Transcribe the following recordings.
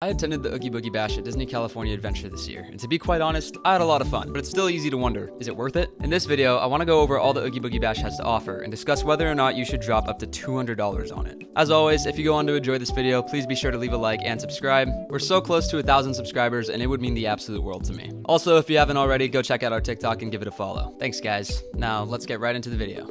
I attended the Oogie Boogie Bash at Disney California Adventure this year, and to be quite honest, I had a lot of fun, but it's still easy to wonder, is it worth it? In this video, I want to go over all the Oogie Boogie Bash has to offer, and discuss whether or not you should drop up to $200 on it. As always, if you go on to enjoy this video, please be sure to leave a like and subscribe. We're so close to 1,000 subscribers, and it would mean the absolute world to me. Also, if you haven't already, go check out our TikTok and give it a follow. Thanks guys. Now, let's get right into the video.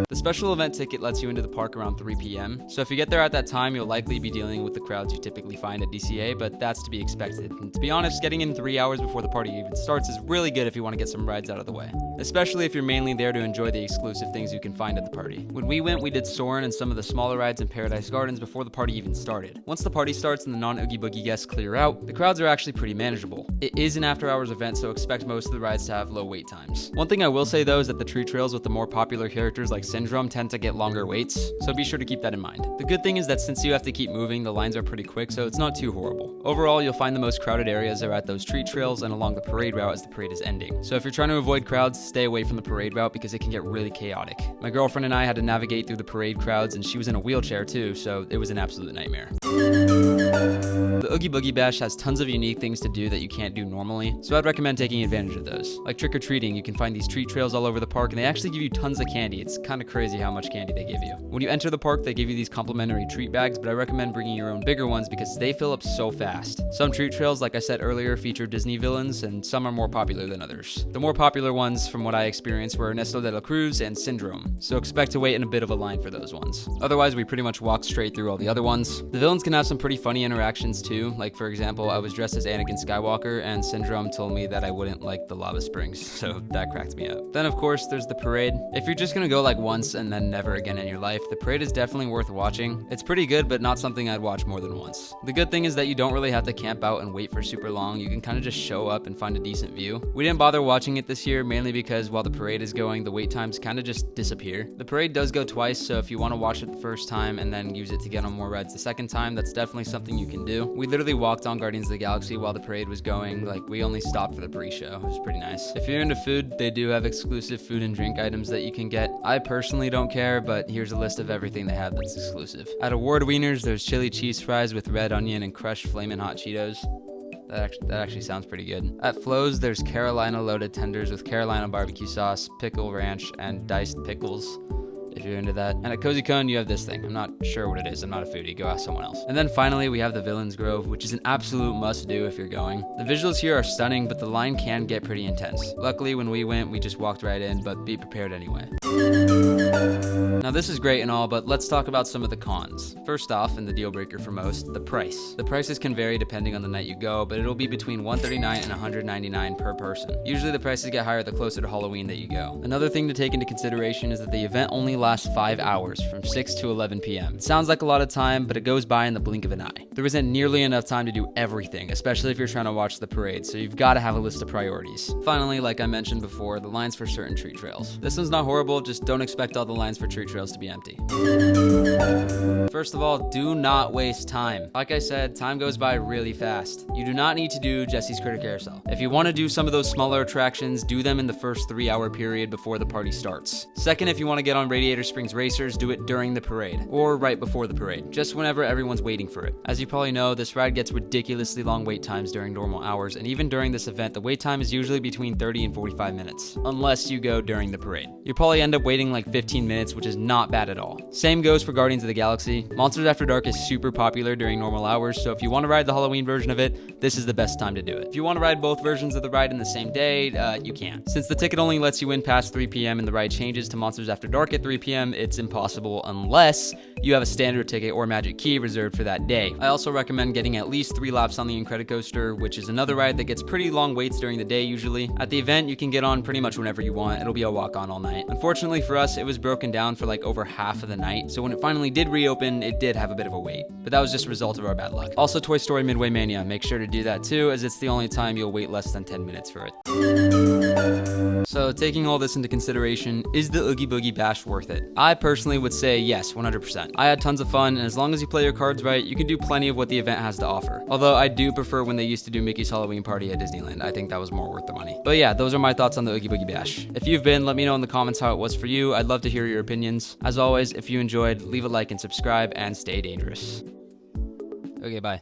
The special event ticket lets you into the park around 3 p.m., so if you get there at that time, you'll likely be dealing with the crowds you typically find at DCA, but that's to be expected. And to be honest, getting in 3 hours before the party even starts is really good if you want to get some rides out of the way, especially if you're mainly there to enjoy the exclusive things you can find at the party. When we went, we did Soarin' and some of the smaller rides in Paradise Gardens before the party even started. Once the party starts and the non-Oogie Boogie guests clear out, the crowds are actually pretty manageable. It is an after-hours event, so expect most of the rides to have low wait times. One thing I will say though is that the treat trails with the more popular characters like Syndrome tend to get longer waits, so be sure to keep that in mind. The good thing is that since you have to keep moving, the lines are pretty quick, so it's not too horrible. Overall, you'll find the most crowded areas are at those treat trails and along the parade route as the parade is ending. So if you're trying to avoid crowds, stay away from the parade route because it can get really chaotic. My girlfriend and I had to navigate through the parade crowds, and she was in a wheelchair too, so it was an absolute nightmare. The Oogie Boogie Bash has tons of unique things to do that you can't do normally, so I'd recommend taking advantage of those. Like trick-or-treating, you can find these treat trails all over the park, and they actually give you tons of candy. It's kind of crazy how much candy they give you. When you enter the park, they give you these complimentary treat bags, but I recommend bringing your own bigger ones because they fill up so fast. Some treat trails, like I said earlier, feature Disney villains, and some are more popular than others. The more popular ones, from what I experienced, were Ernesto de la Cruz and Syndrome, so expect to wait in a bit of a line for those ones. Otherwise, we pretty much walked straight through all the other ones. The villains can have some pretty funny interactions too, like for example, I was dressed as Anakin Skywalker, and Syndrome told me that I wouldn't like the lava springs, so that cracked me up. Then of course, there's the parade. If you're just gonna go like once and then never again in your life, the parade is definitely worth watching. It's pretty good, but not something I'd watch more than once. The good thing is that you don't really have to camp out and wait for super long. You can kind of just show up and find a decent view. We didn't bother watching it this year, mainly because while the parade is going, the wait times kind of just disappear. The parade does go twice, so if you want to watch it the first time and then use it to get on more rides the second time, that's definitely something you can do. We literally walked on Guardians of the Galaxy while the parade was going. Like, we only stopped for the pre-show. It was pretty nice. If you're into food, they do have exclusive food and drink items that you can get. I personally don't care, but here's a list of everything they have that's exclusive. At Award Wieners, there's chili cheese fries with red onion and crushed flamin' hot Cheetos. That actually sounds pretty good. At Flo's, there's Carolina loaded tenders with Carolina barbecue sauce, pickle ranch, and diced pickles, if you're into that. And at Cozy Cone, you have this thing. I'm not sure what it is. I'm not a foodie. Go ask someone else. And then finally, we have the Villains Grove, which is an absolute must-do if you're going. The visuals here are stunning, but the line can get pretty intense. Luckily, when we went, we just walked right in, but be prepared anyway. Now this is great and all, but let's talk about some of the cons. First off, and the deal breaker for most, the price. The prices can vary depending on the night you go, but it'll be between $139 and $199 per person. Usually the prices get higher the closer to Halloween that you go. Another thing to take into consideration is that the event only lasts 5 hours, from 6 to 11 p.m. It sounds like a lot of time, but it goes by in the blink of an eye. There isn't nearly enough time to do everything, especially if you're trying to watch the parade, so you've got to have a list of priorities. Finally, like I mentioned before, the lines for certain treat trails. This one's not horrible, just don't expect all the lines for treat trails to be empty. First of all, do not waste time. Like I said, time goes by really fast. You do not need to do Jesse's Critter Carousel. If you want to do some of those smaller attractions, do them in the first 3-hour period before the party starts. Second, if you want to get on Radiator Springs Racers, do it during the parade, or right before the parade, just whenever everyone's waiting for it. As you probably know, this ride gets ridiculously long wait times during normal hours, and even during this event, the wait time is usually between 30 and 45 minutes, unless you go during the parade. You'll probably end up waiting like 15 minutes, which is not bad at all. Same goes for Guardians of the Galaxy. Monsters After Dark is super popular during normal hours, so if you want to ride the Halloween version of it, this is the best time to do it. If you want to ride both versions of the ride in the same day, you can. Since the ticket only lets you in past 3 p.m. and the ride changes to Monsters After Dark at 3 p.m., it's impossible unless you have a standard ticket or magic key reserved for that day. I also recommend getting at least 3 laps on the Incredicoaster, which is another ride that gets pretty long waits during the day usually. At the event, you can get on pretty much whenever you want. It'll be a walk-on all night. Unfortunately for us, it was broken down for like over half of the night, so when it finally did reopen, it did have a bit of a wait, but that was just a result of our bad luck. Also, Toy Story Midway Mania, make sure to do that too, as it's the only time you'll wait less than 10 minutes for it. So taking all this into consideration, is the Oogie Boogie Bash worth it? I personally would say yes, 100%. I had tons of fun, and as long as you play your cards right, you can do plenty of what the event has to offer. Although I do prefer when they used to do Mickey's Halloween Party at Disneyland. I think that was more worth the money. But yeah, those are my thoughts on the Oogie Boogie Bash. If you've been, let me know in the comments how it was for you. I'd love to hear your opinions. As always, if you enjoyed, leave a like and subscribe, and stay dangerous. Okay, bye.